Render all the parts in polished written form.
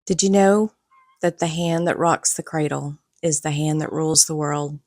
Did you know that the hand that rocks the cradle is the hand that rules the world?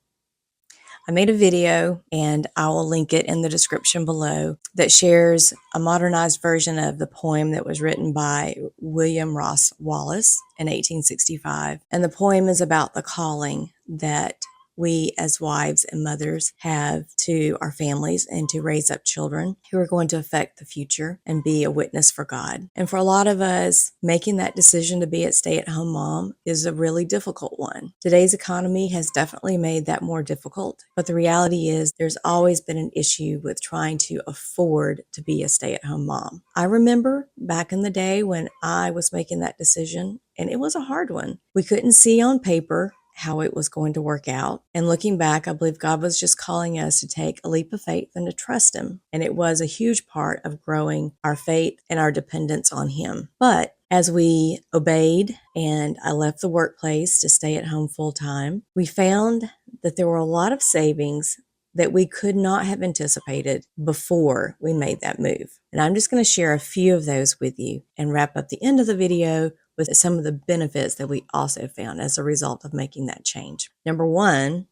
I made a video, and I will link it in the description below, that shares a modernized version of the poem that was written by William Ross Wallace in 1865. And the poem is about the calling that we as wives and mothers have to our families and to raise up children who are going to affect the future and be a witness for God. And for a lot of us, making that decision to be a stay-at-home mom is a really difficult one. Today's economy has definitely made that more difficult, but the reality is there's always been an issue with trying to afford to be a stay-at-home mom. I remember back in the day when I was making that decision, and it was a hard one. We couldn't see on paper how it was going to work out. And looking back, I believe God was just calling us to take a leap of faith and to trust Him. And it was a huge part of growing our faith and our dependence on Him. But as we obeyed and I left the workplace to stay at home full time, we found that there were a lot of savings that we could not have anticipated before we made that move. And I'm just going to share a few of those with you and wrap up the end of the video with some of the benefits that we also found as a result of making that change. Number one,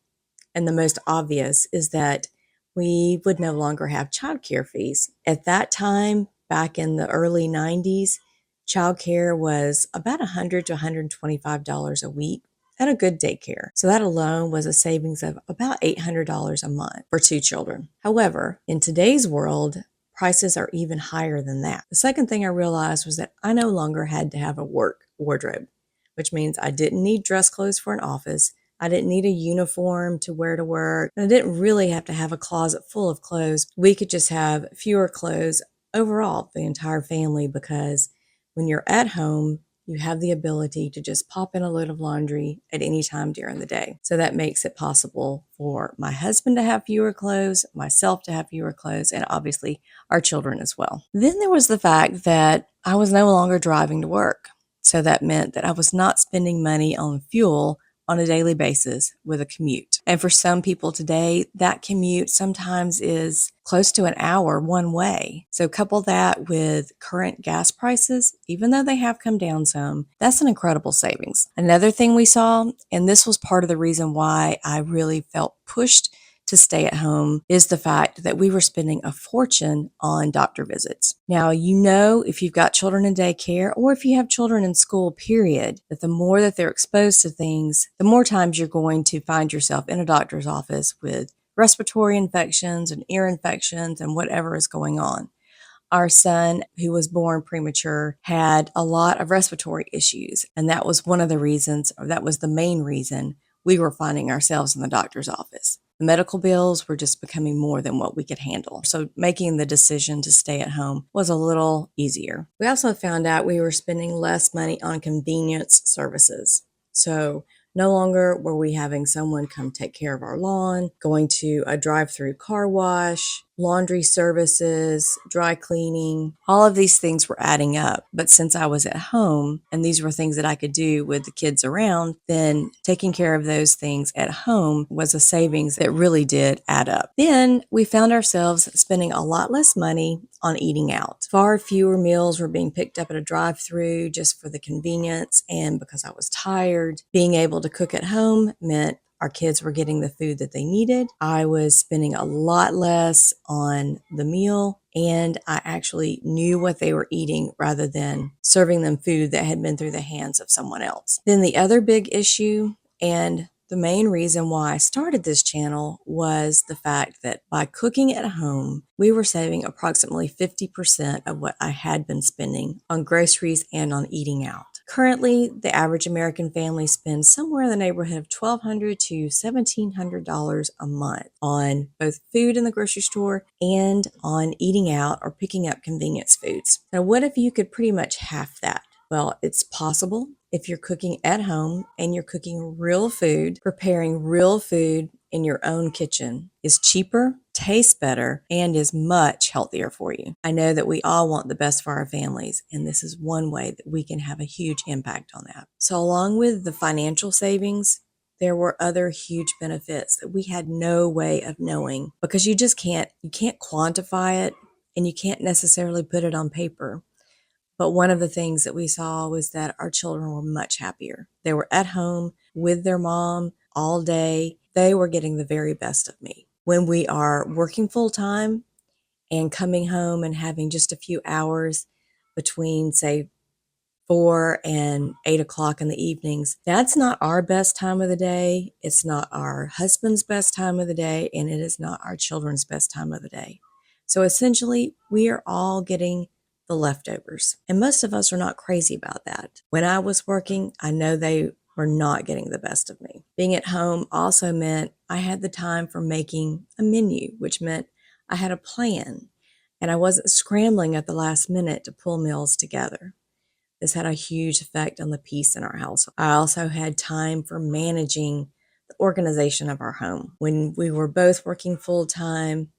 and the most obvious, is that we would no longer have childcare fees. At that time, back in the early 90s, childcare was about $100 to $125 a week at a good daycare. So that alone was a savings of about $800 a month for 2 children. However, in today's world, prices are even higher than that. The second thing I realized was that I no longer had to have a work wardrobe, which means I didn't need dress clothes for an office. I didn't need a uniform to wear to work. And I didn't really have to have a closet full of clothes. We could just have fewer clothes overall, the entire family, because when you're at home, you have the ability to just pop in a load of laundry at any time during the day. So that makes it possible for my husband to have fewer clothes, myself to have fewer clothes, and obviously our children as well. Then there was the fact that I was no longer driving to work. So that meant that I was not spending money on fuel on a daily basis with a commute. And for some people today, that commute sometimes is close to an hour one way. So couple that with current gas prices, even though they have come down some, that's an incredible savings. Another thing we saw, and this was part of the reason why I really felt pushed to stay at home, is the fact that we were spending a fortune on doctor visits. Now, if you've got children in daycare or if you have children in school, period, that the more that they're exposed to things, the more times you're going to find yourself in a doctor's office with respiratory infections and ear infections and whatever is going on. Our son, who was born premature, had a lot of respiratory issues, and that was one of the reasons, or that was the main reason, we were finding ourselves in the doctor's office. The medical bills were just becoming more than what we could handle. So making the decision to stay at home was a little easier. We also found out we were spending less money on convenience services. So no longer were we having someone come take care of our lawn, going to a drive-through car wash, laundry services, dry cleaning. All of these things were adding up. But since I was at home and these were things that I could do with the kids around, then taking care of those things at home was a savings that really did add up. Then we found ourselves spending a lot less money on eating out. Far fewer meals were being picked up at a drive-through just for the convenience, and because I was tired. Being able to cook at home meant our kids were getting the food that they needed. I was spending a lot less on the meal, and I actually knew what they were eating rather than serving them food that had been through the hands of someone else. Then the other big issue, and the main reason why I started this channel, was the fact that by cooking at home, we were saving approximately 50% of what I had been spending on groceries and on eating out. Currently, the average American family spends somewhere in the neighborhood of $1,200 to $1,700 a month on both food in the grocery store and on eating out or picking up convenience foods. Now, what if you could pretty much half that? Well, it's possible if you're cooking at home and you're cooking real food. Preparing real food in your own kitchen is cheaper, tastes better, and is much healthier for you. I know that we all want the best for our families, and this is one way that we can have a huge impact on that. So along with the financial savings, there were other huge benefits that we had no way of knowing, because you can't quantify it and you can't necessarily put it on paper. But one of the things that we saw was that our children were much happier. They were at home with their mom all day. They were getting the very best of me. When we are working full time and coming home and having just a few hours between, say, 4 and 8 o'clock in the evenings, that's not our best time of the day. It's not our husband's best time of the day, and it is not our children's best time of the day. So essentially, we are all getting the leftovers. And most of us are not crazy about that. When I was working, I know they were not getting the best of me. Being at home also meant I had the time for making a menu, which meant I had a plan and I wasn't scrambling at the last minute to pull meals together. This had a huge effect on the peace in our house. I also had time for managing the organization of our home. When we were both working full time,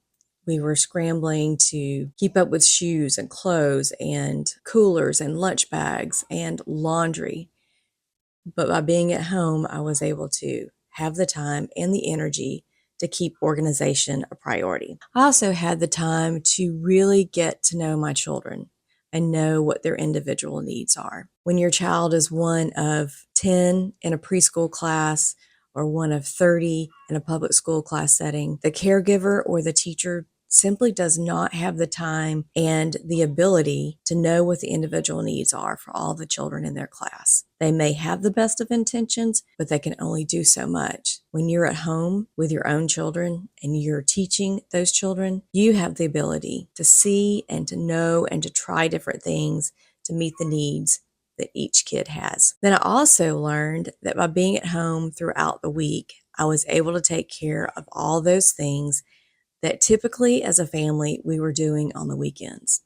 we were scrambling to keep up with shoes and clothes and coolers and lunch bags and laundry. But by being at home, I was able to have the time and the energy to keep organization a priority. I also had the time to really get to know my children and know what their individual needs are. When your child is one of 10 in a preschool class or one of 30 in a public school class setting, the caregiver or the teacher simply does not have the time and the ability to know what the individual needs are for all the children in their class. They may have the best of intentions, but they can only do so much. When you're at home with your own children and you're teaching those children, you have the ability to see and to know and to try different things to meet the needs that each kid has. Then I also learned that by being at home throughout the week, I was able to take care of all those things that typically as a family we were doing on the weekends.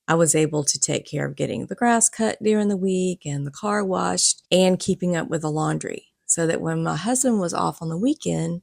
I was able to take care of getting the grass cut during the week and the car washed and keeping up with the laundry so that when my husband was off on the weekend,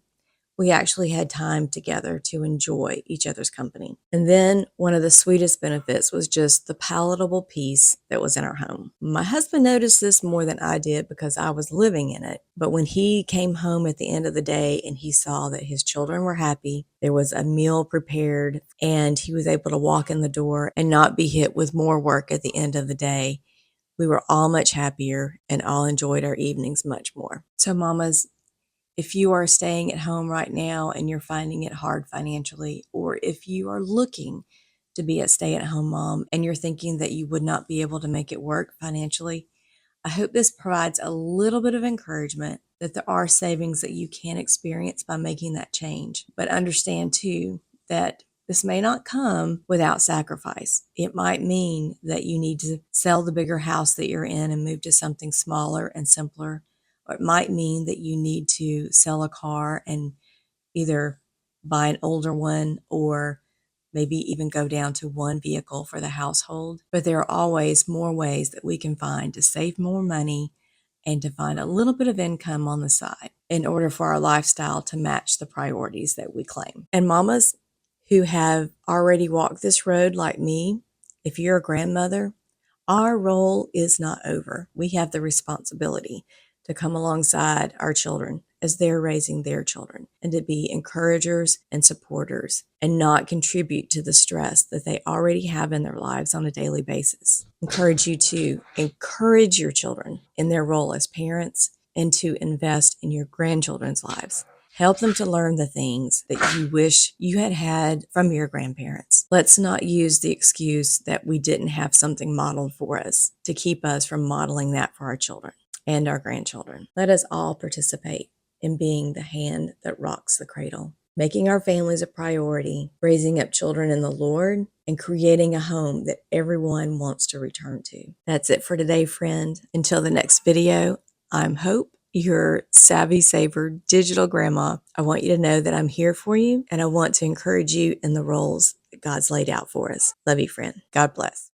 we actually had time together to enjoy each other's company. And then one of the sweetest benefits was just the palatable peace that was in our home. My husband noticed this more than I did because I was living in it. But when he came home at the end of the day and he saw that his children were happy, there was a meal prepared, and he was able to walk in the door and not be hit with more work at the end of the day, we were all much happier and all enjoyed our evenings much more. So mamas, if you are staying at home right now and you're finding it hard financially, or if you are looking to be a stay-at-home mom and you're thinking that you would not be able to make it work financially, I hope this provides a little bit of encouragement that there are savings that you can experience by making that change. But understand too that this may not come without sacrifice. It might mean that you need to sell the bigger house that you're in and move to something smaller and simpler. Or it might mean that you need to sell a car and either buy an older one or maybe even go down to one vehicle for the household. But there are always more ways that we can find to save more money and to find a little bit of income on the side in order for our lifestyle to match the priorities that we claim. And mamas who have already walked this road like me, if you're a grandmother, our role is not over. We have the responsibility to come alongside our children as they're raising their children and to be encouragers and supporters and not contribute to the stress that they already have in their lives on a daily basis. Encourage you to encourage your children in their role as parents and to invest in your grandchildren's lives. Help them to learn the things that you wish you had had from your grandparents. Let's not use the excuse that we didn't have something modeled for us to keep us from modeling that for our children and our grandchildren. Let us all participate in being the hand that rocks the cradle, making our families a priority, raising up children in the Lord, and creating a home that everyone wants to return to. That's it for today, friend. Until the next video, I'm Hope, your savvy saver digital grandma. I want you to know that I'm here for you, and I want to encourage you in the roles that God's laid out for us. Love you, friend. God bless.